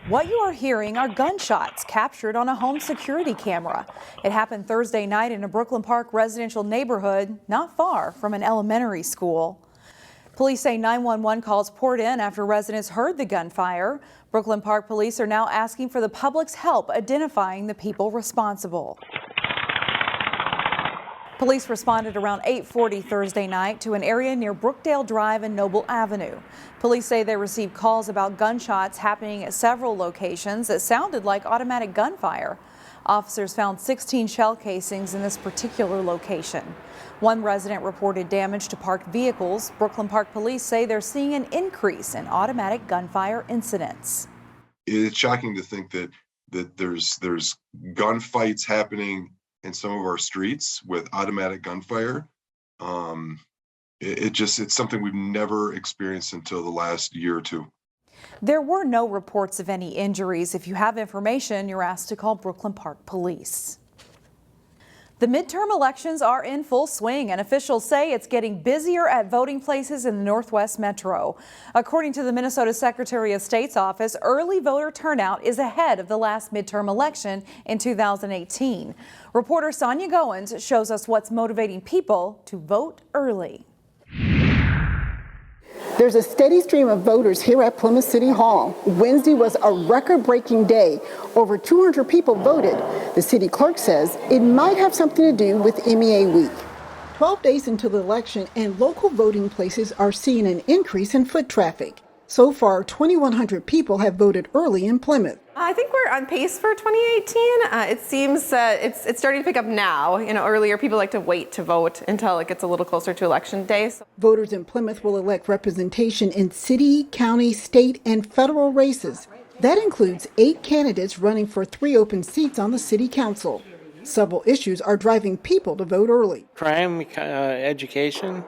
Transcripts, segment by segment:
What you are hearing are gunshots captured on a home security camera. It happened Thursday night in a Brooklyn Park residential neighborhood not far from an elementary school. Police say 911 calls poured in after residents heard the gunfire. Brooklyn Park police are now asking for the public's help identifying the people responsible. Police responded around 8:40 Thursday night to an area near Brookdale Drive and Noble Avenue. Police say they received calls about gunshots happening at several locations that sounded like automatic gunfire. Officers found 16 shell casings in this particular location. One resident reported damage to parked vehicles. Brooklyn Park police say they're seeing an increase in automatic gunfire incidents. It's shocking to think that there's gunfights happening in some of our streets with automatic gunfire. It's something we've never experienced until the last year or two. There were no reports of any injuries. If you have information, you're asked to call Brooklyn Park Police. The midterm elections are in full swing, and officials say it's getting busier at voting places in the Northwest Metro. According to the Minnesota Secretary of State's office, early voter turnout is ahead of the last midterm election in 2018. Reporter Sonia Goins shows us what's motivating people to vote early. There's a steady stream of voters here at Plymouth City Hall. Wednesday was a record-breaking day. Over 200 people voted. The city clerk says it might have something to do with MEA week. 12 days into the election, and local voting places are seeing an increase in foot traffic. So far, 2,100 people have voted early in Plymouth. I think we're on pace for 2018. It seems it's starting to pick up now. You know, earlier people like to wait to vote until it gets a little closer to election day. Voters in Plymouth will elect representation in city, county, state, and federal races. That includes 8 candidates running for 3 open seats on the city council. Several issues are driving people to vote early. Crime, education,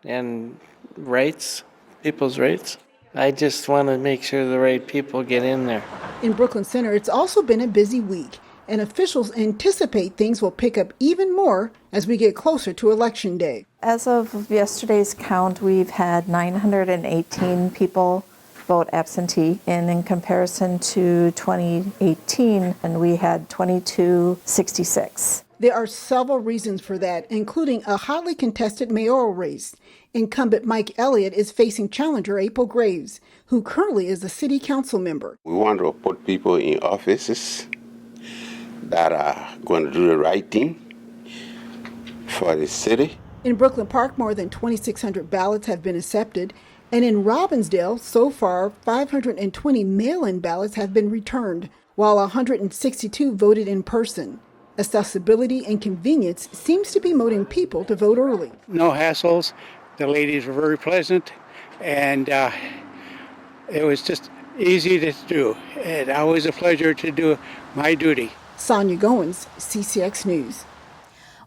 and rights, people's rights. I just want to make sure the right people get in there. In Brooklyn Center, it's also been a busy week, and officials anticipate things will pick up even more as we get closer to Election Day. As of yesterday's count, we've had 918 people vote absentee, and in comparison to 2018, and we had 2266. There are several reasons for that, including a hotly contested mayoral race. Incumbent Mike Elliott is facing challenger April Graves, who currently is a city council member. We want to put people in offices that are going to do the right thing for the city. In Brooklyn Park, more than 2,600 ballots have been accepted, and in Robbinsdale, so far, 520 mail-in ballots have been returned, while 162 voted in person. Accessibility and convenience seems to be motivating people to vote early. No hassles. The ladies were very pleasant, and it was just easy to do. It's always a pleasure to do my duty. Sonia Goins, CCX News.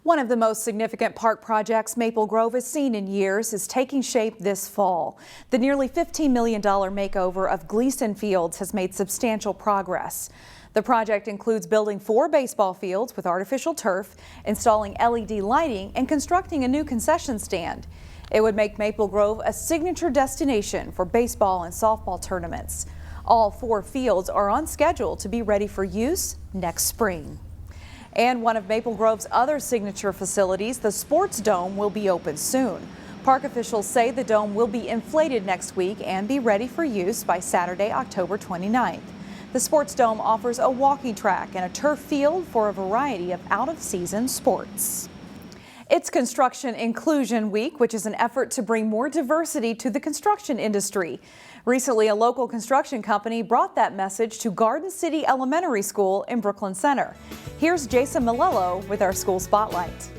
One of the most significant park projects Maple Grove has seen in years is taking shape this fall. The nearly $15 million makeover of Gleason fields has made substantial progress. The project includes building 4 baseball fields with artificial turf, installing LED lighting, and constructing a new concession stand. It would make Maple Grove a signature destination for baseball and softball tournaments. All 4 fields are on schedule to be ready for use next spring. And one of Maple Grove's other signature facilities, the Sports Dome, will be open soon. Park officials say the dome will be inflated next week and be ready for use by Saturday, October 29th. The Sports Dome offers a walking track and a turf field for a variety of out-of-season sports. It's Construction Inclusion Week, which is an effort to bring more diversity to the construction industry. Recently, a local construction company brought that message to Garden City Elementary School in Brooklyn Center. Here's Jason Malello with our school spotlight.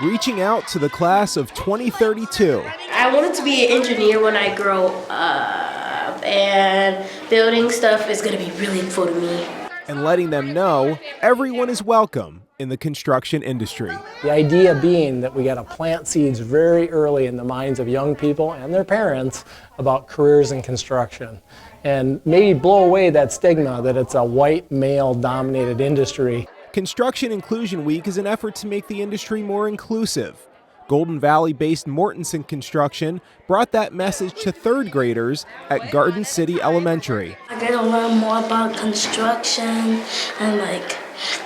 Reaching out to the class of 2032. I wanted to be an engineer when I grow up, and building stuff is going to be really important to me. And letting them know everyone is welcome in the construction industry. The idea being that we got to plant seeds very early in the minds of young people and their parents about careers in construction, and maybe blow away that stigma that it's a white male-dominated industry. Construction Inclusion Week is an effort to make the industry more inclusive. Golden Valley-based Mortensen Construction brought that message to third graders at Garden City Elementary. I get to learn more about construction, and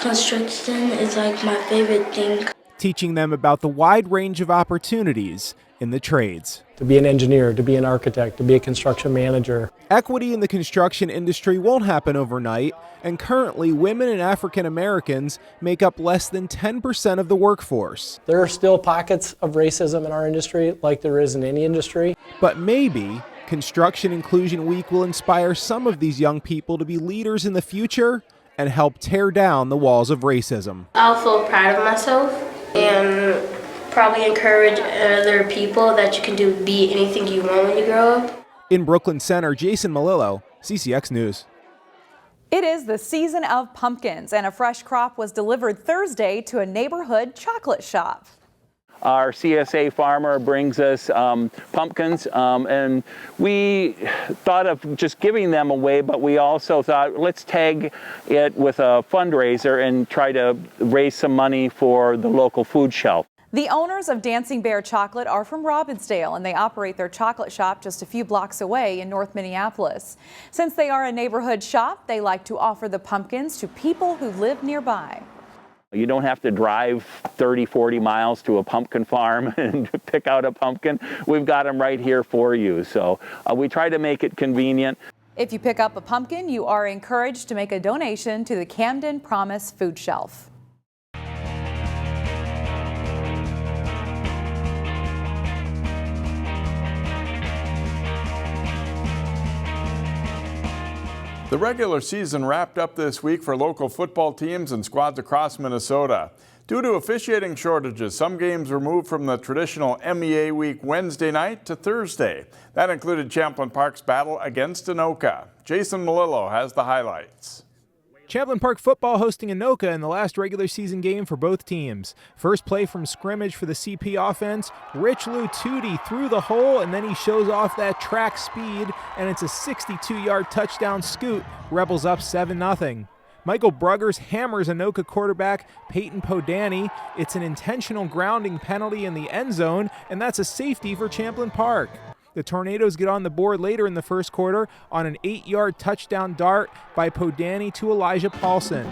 construction is my favorite thing. Teaching them about the wide range of opportunities in the trades. To be an engineer, to be an architect, to be a construction manager. Equity in the construction industry won't happen overnight, and currently women and African Americans make up less than 10% of the workforce. There are still pockets of racism in our industry, like there is in any industry. But maybe Construction Inclusion Week will inspire some of these young people to be leaders in the future and help tear down the walls of racism. I'll feel proud of myself and probably encourage other people that you can be anything you want when you grow up. In Brooklyn Center, Jason Malillo, CCX News. It is the season of pumpkins, and a fresh crop was delivered Thursday to a neighborhood chocolate shop. Our CSA farmer brings us pumpkins, and we thought of just giving them away, but we also thought, let's tag it with a fundraiser and try to raise some money for the local food shelf. The owners of Dancing Bear Chocolate are from Robbinsdale, and they operate their chocolate shop just a few blocks away in North Minneapolis. Since they are a neighborhood shop, they like to offer the pumpkins to people who live nearby. You don't have to drive 30, 40 miles to a pumpkin farm and pick out a pumpkin. We've got them right here for you. So we try to make it convenient. If you pick up a pumpkin, you are encouraged to make a donation to the Camden Promise Food Shelf. The regular season wrapped up this week for local football teams and squads across Minnesota. Due to officiating shortages, some games were moved from the traditional MEA week Wednesday night to Thursday. That included Champlin Park's battle against Anoka. Jason Malillo has the highlights. Champlin Park football hosting Anoka in the last regular season game for both teams. First play from scrimmage for the CP offense. Rich Lou Tootie through the hole, and then he shows off that track speed, and it's a 62-yard touchdown scoot. Rebels up 7-0. Michael Bruggers hammers Anoka quarterback Peyton Podani. It's an intentional grounding penalty in the end zone, and that's a safety for Champlin Park. The Tornadoes get on the board later in the first quarter on an 8-yard touchdown dart by Podani to Elijah Paulson.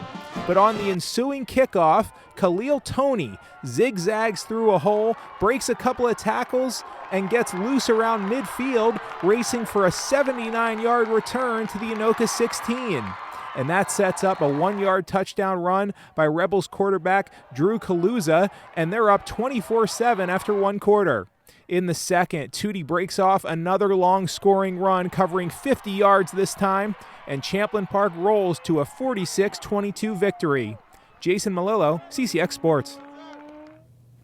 But on the ensuing kickoff, Khalil Toney zigzags through a hole, breaks a couple of tackles, and gets loose around midfield, racing for a 79-yard return to the Anoka 16. And that sets up a 1-yard touchdown run by Rebels quarterback Drew Kaluza, and they're up 24-7 after one quarter. In the second, Tootie breaks off another long scoring run covering 50 yards this time, and Champlin Park rolls to a 46-22 victory. Jason Malillo, CCX Sports.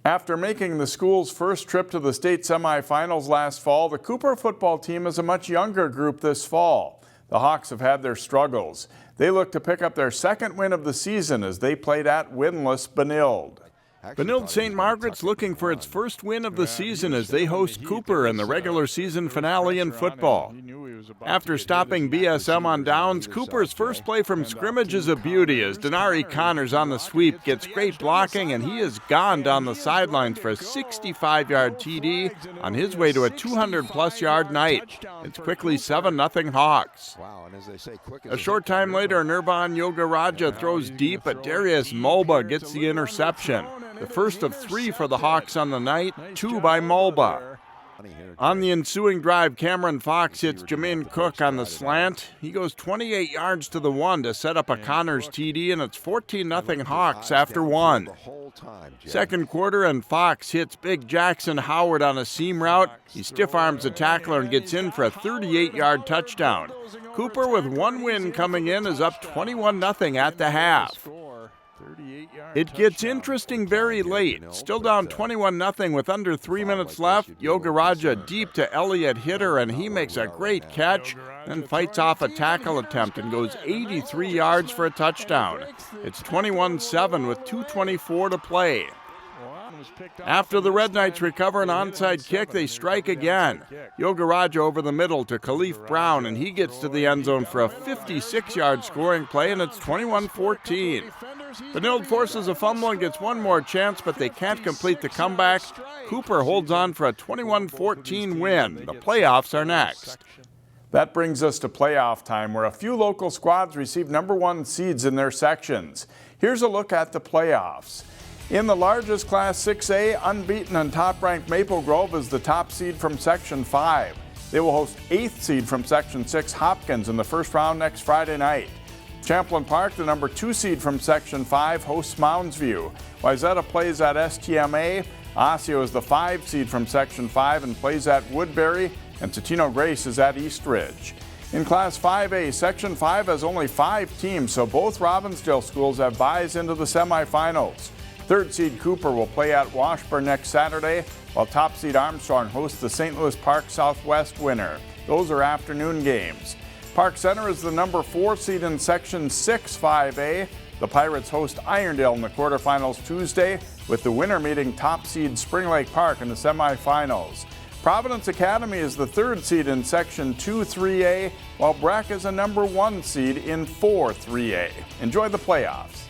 After making the school's first trip to the state semifinals last fall, the Cooper football team is a much younger group this fall. The Hawks have had their struggles. They look to pick up their second win of the season as they played at winless Benilde. Benilde St. Margaret's looking for its first win of the season as they host Cooper in the regular season finale in football. After stopping BSM on downs, Cooper's first play from scrimmage is a beauty as Denari Connors on the sweep gets great blocking, and he is gone down the sidelines for a 65-yard TD on his way to a 200-plus yard night. It's quickly 7-0 Hawks. A short time later, Nirban Yogaraja throws deep, but Darius Mulba gets the interception. The first of 3 for the Hawks on the night, 2 by Mulba. On the ensuing drive, Cameron Fox hits Jermaine Cook on the slant. He goes 28 yards to the 1 to set up a Connors TD, and it's 14-0 Hawks after 1. Second quarter, and Fox hits Big Jackson Howard on a seam route. He stiff-arms the tackler and gets in for a 38-yard touchdown. Cooper, with 1 win coming in, is up 21-0 at the half. It gets interesting very late. Still down 21-0 with under 3 minutes left. Yogaraja deep to Elliott Hitter, and he makes a great catch, then fights off a tackle attempt and goes 83 yards for a touchdown. It's 21-7 with 2:24 to play. After the Red Knights recover an onside kick, they strike again. Yogaraja over the middle to Khalif Brown, and he gets to the end zone for a 56-yard scoring play, and it's 21-14. Benilde forces a fumble and gets one more chance, but they can't complete the comeback. Cooper holds on for a 21-14 win. The playoffs are next. That brings us to playoff time, where a few local squads receive #1 seeds in their sections. Here's a look at the playoffs. In the largest Class 6A, unbeaten and top-ranked Maple Grove is the top seed from Section 5. They will host 8th seed from Section 6 Hopkins in the first round next Friday night. Champlin Park, the #2 seed from Section 5, hosts Mounds View. Wayzata plays at STMA. Osseo is the 5 seed from Section 5 and plays at Woodbury. And Totino Grace is at East Ridge. In Class 5A, Section 5 has only 5 teams, so both Robbinsdale schools have byes into the semifinals. 3rd seed Cooper will play at Washburn next Saturday, while top seed Armstrong hosts the St. Louis Park Southwest winner. Those are afternoon games. Park Center is the #4 seed in Section 6 5A. The Pirates host Irondale in the quarterfinals Tuesday, with the winner meeting top seed Spring Lake Park in the semifinals. Providence Academy is the 3rd seed in Section 2 3A, while Brack is a #1 seed in 4 3A. Enjoy the playoffs.